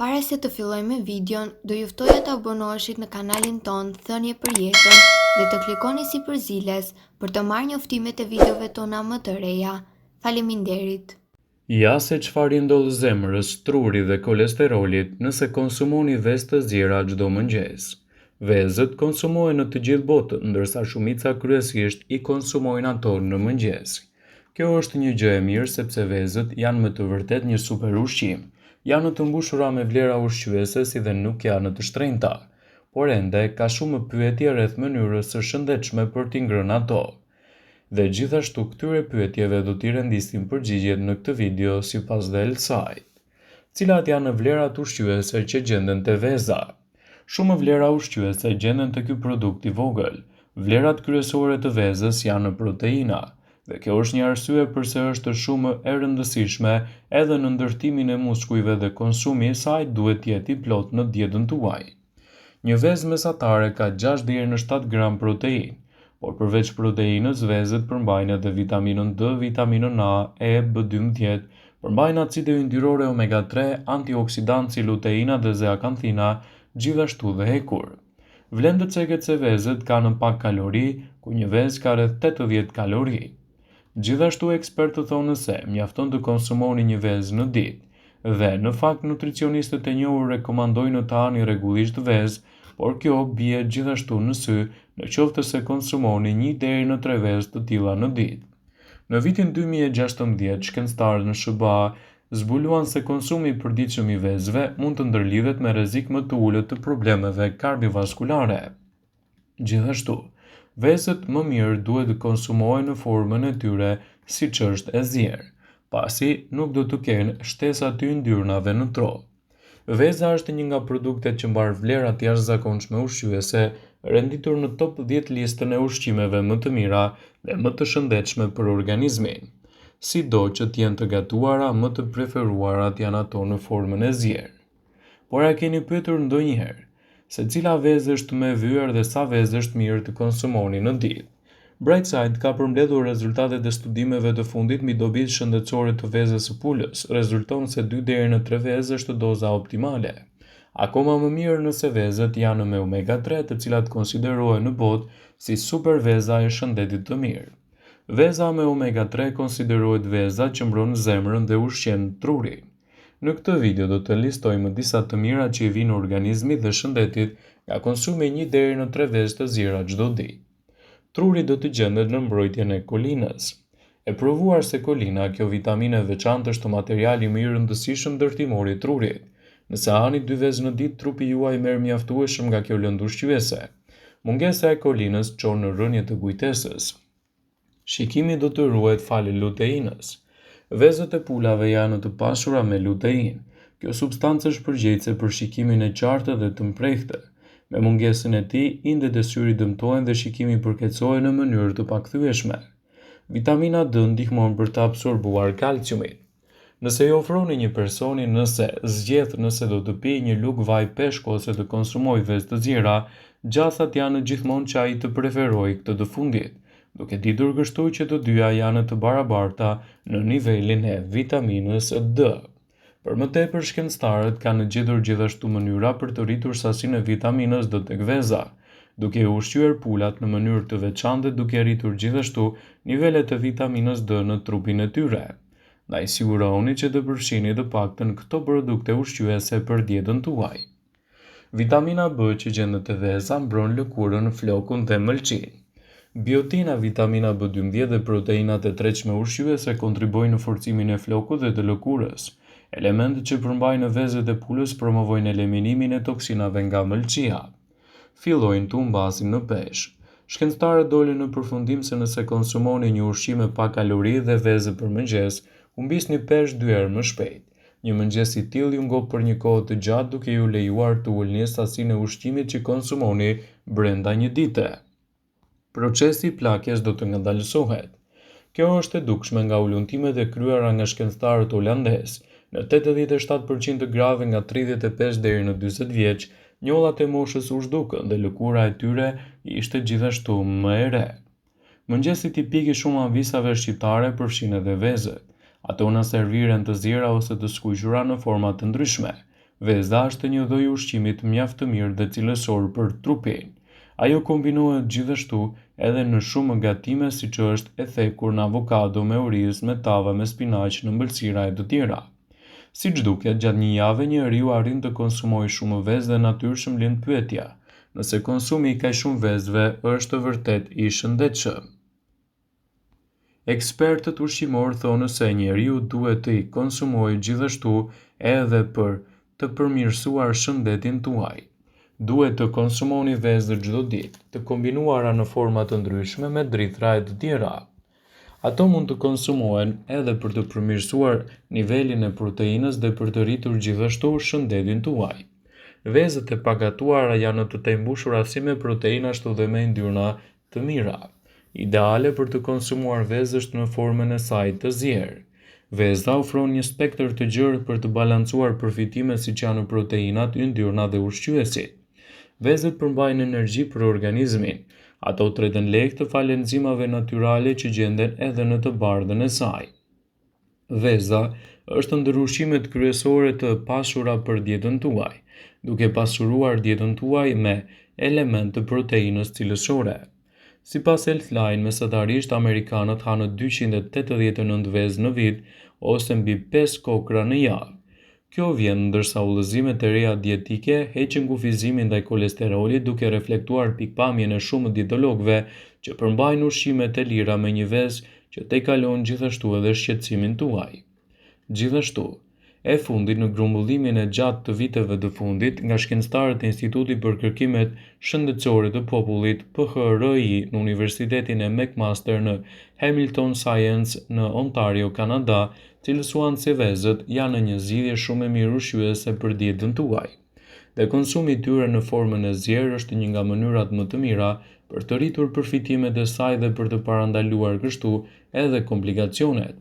Para se të fillojmë me videon, do ju ftoja të abonoheshit në kanalin ton Thënie për Jetën dhe të klikoni si përziles për të marrë njoftimet e videove tona më të reja. Faleminderit. Ja se çfarë i ndodh zemrës, trurit dhe kolesterolit nëse konsumoni vezë të zjera çdo mëngjes. Vezët konsumohen në të gjithë botën, ndërsa shumica kryesisht i konsumojnë ato në mëngjes. Kjo është një gjë e mirë sepse vezët janë me të vërtet një super ushqim. Janë të mbushura me vlera ushqyese si dhe nuk janë të shtrenjta, por ende ka shumë pyetje rreth mënyrës së shëndetshme për t'i ngrënë ato. Dhe gjithashtu këtyre pyetjeve do t'i rendisim përgjigjet në këtë video sipas dhe Elsait. Cilat janë vlerat ushqyese që gjenden te veza? Shumë vlera ushqyese gjenden te ky produkt i vogël. Vlerat kryesore të vezës janë proteina, dhe kjo është një arsye pse është shumë e rëndësishme edhe në ndërtimin e muskujve dhe konsumi i saj duhet të jetë i plotë në dietën tuaj. Një vezë mesatare ka 6 deri në 7 gram protein, por përveç proteinës, vezët përmbajnë edhe vitaminën D, vitaminën A, E, B12, përmbajnë acide yndyrore omega 3, antioksidantë si luteina dhe zeakanthina, gjithashtu dhe hekur. Vlen të ceket se vezët kanë pak kalori, ku një vezë ka rreth 80 kalori. Gjithashtu ekspertët thonë se mjafton të konsumoni një vezë në ditë, dhe në fakt nutricionistët e njohur rekomandojnë të hani rregullisht vezë, por kjo bie gjithashtu në sy nëse konsumoni 1 deri në 3 vezë të tilla në ditë. Në vitin 2016, shkencëtarët në SBA zbuluan se konsumi i përditshëm i vezëve mund të ndërlidhet me rrezik më të ulët të problemeve kardiovaskulare. Gjithashtu, vezët më mirë duhet të konsumohen në formën e tyre siç është e zjerë, pasi nuk do të kenë shtesa të yndyrnave në tro. Veza është një nga produktet që mbar vlerat jashtëzakonshme ushqyese, renditur në top 10 listën e ushqimeve më të mira dhe më të shëndetshme për organizmin. Sido që të jenë të gatuara, më të preferuarat janë ato në formën e zjerë. Por a keni pyetur ndonjëherë se cila vezë është më e vyer dhe sa vezë është mirë të konsumoni në ditë? Brightside ka përmbledhur rezultatet e studimeve të fundit mbi dobitë shëndetësore të vezës së pulës. Rezulton se 2 deri në 3 vezë është doza optimale. Akoma më mirë nëse vezët janë me omega 3, të cilat konsiderohen në botë si super veza e shëndetit të mirë. Veza me omega 3 konsiderohet veza që mbron zemrën dhe ushqen trurin. Në këtë video do të listojmë disa të mira që i vinë organizmit dhe shëndetit nga konsumi 1 deri në 3 vezë të zjera çdo ditë. Truri do të gjendet në mbrojtjen e kolinës. E provuar se kolina, kjo vitaminë e veçantë, është materiali më i rëndësishëm ndërtimor i trurit. Nëse hani 2 vezë në ditë, trupi juaj merr mjaftueshëm nga kjo lëndë ushqyese. Mungesa e kolinës çon në rënje të kujtesës. Shikimi do të ruhet falë luteinës. Vezët e pulave janë të pashura me lutein. Kjo substancë është përgjegjëse për shikimin e qartë dhe të mprehtë. Me mungesën e tij, indet e syrit dëmtohen dhe shikimi përkeqësohet në mënyrë të pakthyeshme. Vitamina D ndihmon për të absorbuar kalciumin. Nëse i ofroni një personi zgjedh nëse do të pijë një lugë vaj peshku ose të konsumojë vezë të zjera, gjathat janë gjithmonë që ai të preferojë këtë të fundit, duke ditur kështu që të dyja janë të barabarta në nivelin e vitaminës D. Për më tepër, shkencëtarët kanë gjetur gjithashtu mënyra për të rritur sasinë e vitaminës D tek veza, duke ushqyer pulat në mënyrë të veçantë, duke rritur gjithashtu nivelet e vitaminës D në trupin e tyre. Ndaj siguroni që të përfshini të paktën këto produkte ushqyese për dietën tuaj. Vitamina B që gjendet te veza mbron lëkurën, flokun dhe mëlçin. Biotina, vitamina B12 dhe proteinat e tretshme ushqyese kontribuojnë në forcimin e flokut dhe të lëkurës. Elementet që përmbajnë vezët e pulës promovojnë eliminimin e toksinave nga mëlçia. Fillojnë të humbasin në peshë. Shkencëtarët dolën në përfundim se nëse konsumoni një ushqim me pak kalori dhe vezë për mëngjes, humbisni peshë 2 herë më shpejt. Një mëngjes i tillë ju ngop për një kohë të gjatë duke ju lejuar të ulni sasinë e ushqimit që konsumoni brenda një dite. Procesi i plakjes do të ngadalësohet. Kjo është e dukshme nga ulëntimet e kryera nga shkencëtarët holandezë. Në 87% të grave nga 35 deri në 40 vjeç, njollat e moshës u zhdukën dhe lëkura e tyre ishte gjithashtu më e re. Mëngjesi tipik i shumë avisave shqiptare përfshin edhe vezët. Ato në serviren të zjera ose të skuqura në forma të ndryshme. Vezda është një lloj ushqimit mjaft të mirë dhe cilësor për trupin. Ajo kombinohet gjithashtu edhe në shumë gatime siç është e thekur në avokado me oriz, me tava me spinaq në ëmbëlsira e të tjera. Siç duket, gjatë një jave njeriu arrin të konsumojë shumë vezë dhe natyrshëm lind pyetja: nëse konsumi i kaq shumë vezëve është vërtet i shëndetshëm? Ekspertët ushqimor thonë se njeriu duhet të konsumojë gjithashtu edhe për të përmirësuar shëndetin tuaj. Duhet të konsumoni vezë çdo ditë, të kombinuara në forma të ndryshme me drithra e të tjera. Ato mund të konsumohen edhe për të përmirësuar nivelin e proteinës dhe për të rritur gjithashtu shëndetin tuaj. Vezët e pakatuara janë të mbushura si me proteinë ashtu dhe me yndyrna të mira. Ideale për të konsumuar vezë është në formën e saj të zier. Vezda ofron një spektër të gjerë për të balancuar përfitimet siç janë proteinat, yndyrna dhe ushqyesit. Vezët përmbajnë energji për organizmin. Ato treten lehtë falë enzimave natyrale që gjenden edhe në të bardhën e saj. Vezda është ndër ushqimet kryesore të pashura për dietën tuaj, duke pasuruar dietën tuaj me elementë të proteinës cilësore. Sipas Healthline, mesatarisht amerikanët hanë 289 vezë në vit ose mbi 5 kokra në javë. Kjo vjen ndërsa udhëzimet e reja dietike heqin kufizimin ndaj kolesterolit duke reflektuar pikpamjen e shumë dietologëve që përmbajnë ushqimet e lira me një vezë që te kalon gjithashtu edhe shqetësimin tuaj. Gjithashtu, e fundit në grumbullimin e gjatë të viteve të fundit nga shkencëtarët e Institutit për Kërkimet Shëndetësore të Popullit (PHRI) në Universitetin e McMaster në Hamilton Science në Ontario, Kanada, cilësuan se vezët janë një zgjidhje shumë e mirë ushqyese për dietën tuaj. Dhe konsumi i tyre në formën e zier është një nga mënyrat më të mira për të rritur përfitimet e saj dhe për të parandaluar kështu edhe komplikacionet.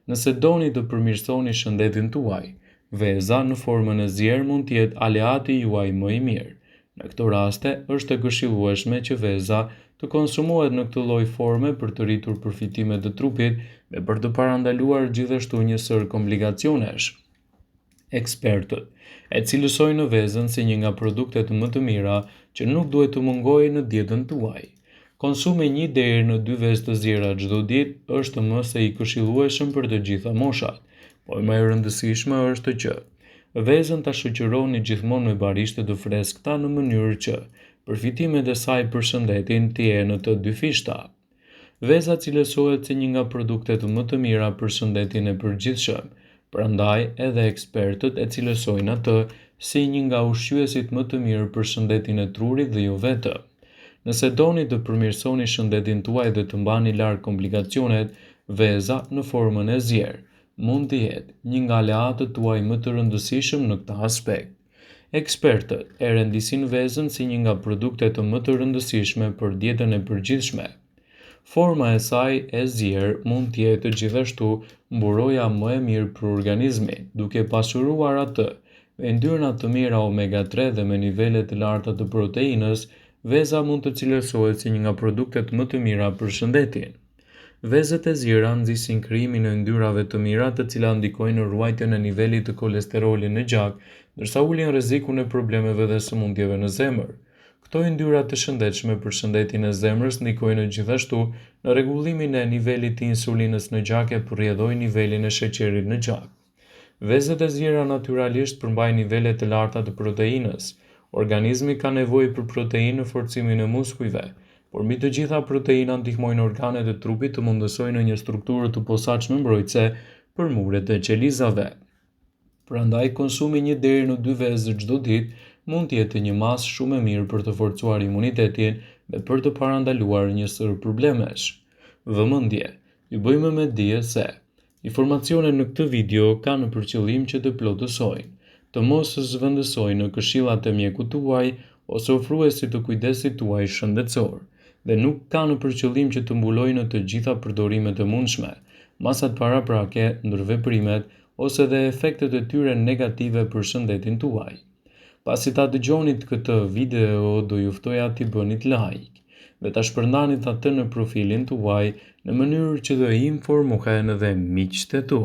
Nëse doni të përmirësoni shëndetin tuaj, veza në formën e zier mund të jetë aleati juaj më i mirë. Në këto raste, është e këshillueshme që veza të konsumohet në këtë lloj forme për të rritur përfitimet e trupit dhe për të parandaluar gjithashtu një sër komplikacionesh. Ekspertët e cilësojnë vezën si një nga produktet më të mira që nuk duhet të mungojë në dietën tuaj. Konsumi 1 deri në 2 vezë të ziera çdo ditë është më se i këshillueshëm për të gjitha moshat, por më e rëndësishme është që vezën ta shoqëroni gjithmonë me barishte të freskëta në mënyrë që përfitimet e saj për shëndetin të jenë të dyfishta. Veza cilësohet si një nga produktet më të mira për shëndetin e përgjithshëm, prandaj edhe ekspertët e cilësojnë atë si një nga ushqyesit më të mirë për shëndetin e trurit dhe jo vetëm. Nëse doni të përmirësoni shëndetin tuaj dhe të mbani larg komplikacionet, veza në formën e zier mund të jetë një nga aleatët tuaj më të rëndësishëm në këtë aspekt. Ekspertët e rendisin vezën si një nga produktet më të rëndësishme për dietën e përgjithshme. Forma e saj e zier mund të jetë gjithashtu mburoja më e mirë për organizmin, duke pasuruar atë me yndyrna të mira omega 3 dhe me nivele të larta të proteinës. Veza mund të cilësohet si një nga produktet më të mira për shëndetin. Vezët e ziera nxisin krijimin e yndyrave të mira, të cilat ndikojnë në ruajtjen e nivelit të kolesterolit në gjak, ndërsa ulin rrezikun e problemeve dhe sëmundjeve në zemër. Këto yndyra të shëndetshme për shëndetin e zemrës ndikojnë gjithashtu në rregullimin e nivelit të insulinës në gjak e përrjedhojnë nivelin e sheqerit në gjak. Vezët e ziera natyralisht përmbajnë nivele të larta të proteinës. Organizmi ka nevojë për proteinë në forcimin e muskujve, por mbi të gjitha proteinat ndihmojnë organet e trupit të mundësojnë një strukturë të posaçme mbrojtëse për muret e qelizave. Prandaj konsumi 1 deri në 2 vezë çdo ditë mund të jetë një masë shumë e mirë për të forcuar imunitetin dhe për të parandaluar një sër problemesh. Vëmendje, ju bëjmë me dije se informacionet në këtë video kanë për qëllim që të plotësojnë, të mos zhvendësojnë në këshillat e mjekut tuaj ose ofruesit të kujdesit tuaj shëndetësor, dhe nuk kanë për qëllim që të mbulojnë të gjitha përdorimet e mundshme, masat paraprake, ndërveprimet ose dhe efektet e tyre negative për shëndetin tuaj. Pasi ta dëgjonit këtë video, do ju ftoja t'i bënit like dhe ta shpërndanit atë në profilin tuaj në mënyrë që të informohen edhe miqtë tu.